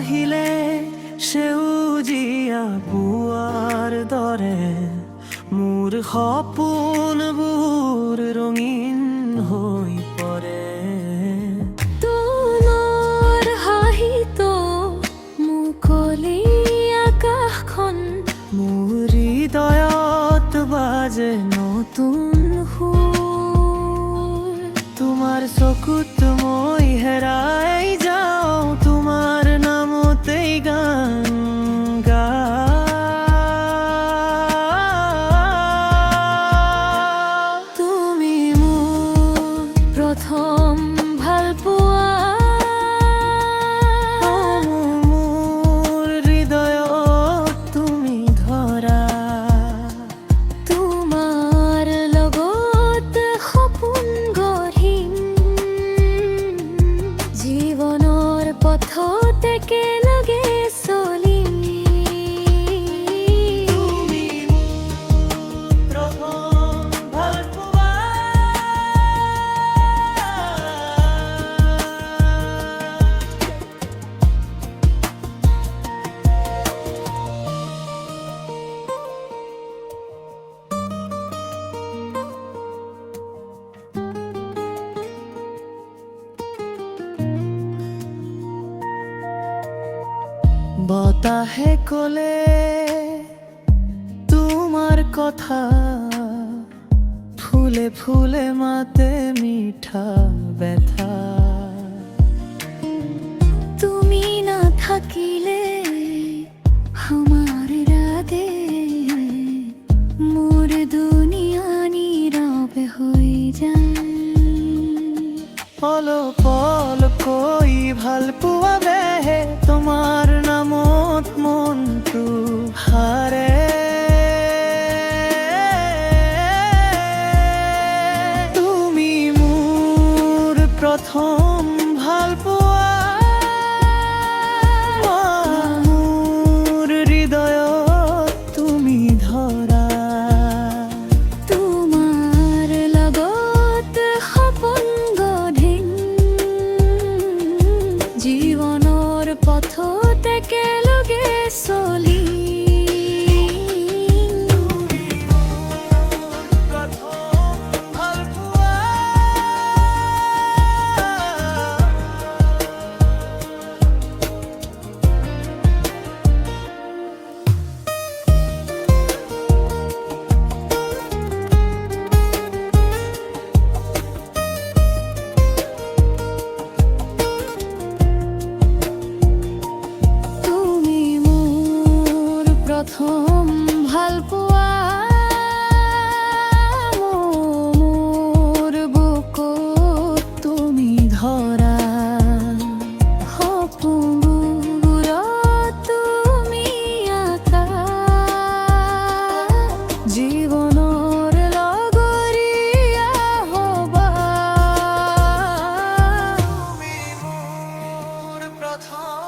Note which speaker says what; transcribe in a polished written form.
Speaker 1: আহিলে সেউজীয়া পুৱাৰ দৰে মোৰ সপোনবোৰ ৰঙীন হৈ পৰে।
Speaker 2: তোমাৰ হাঁহিত মুকলি আকাশখন
Speaker 1: মোৰ হৃদয়ত বাজে নতুন সুৰ। তোমাৰ চকুত মই হেৰাই যাওঁ, তোমাৰ নামতেই গান গাওঁ।
Speaker 2: তুমি মোৰ প্ৰথম ভাল পোৱা,
Speaker 1: মোৰ হৃদয়ত তুমি ধৰা।
Speaker 2: তোমাৰ লগত সপোন গঢ়িম, জীৱনৰ পথত একেলগে চলিম।
Speaker 1: তুমি মোৰ প্ৰথম ভাল পোৱা। বতাহে ক'লে তোমাৰ কথা, ফুলে ফুলে মাতে মিঠা ব্যথা।
Speaker 2: তুমি নাথাকিলে আমার রাতে মোর দুনিয়া নীরবে হয়ে যায়।
Speaker 1: অলপ অলপকৈ ভাল পোৱা বেহে তোমাৰ নামত মনটো হাৰে। তুমি মোৰ প্ৰথম ভাল পোৱা, মোৰ হৃদয়ত তুমি ধৰা।
Speaker 2: তোমার লগত সপোন গঢ়িম, জীৱনৰ পথত একেলগে চলিম।
Speaker 1: প্ৰথম ভাল পোৱা।
Speaker 2: তুমি মোৰ প্ৰথম ভাল পোৱা, মোৰ বুকুত তুমি ধৰা। সপোনবোৰত তুমি আঁকা, জীৱনৰ লগৰীয়া হ'বা।
Speaker 1: তুমি মোৰ প্ৰথম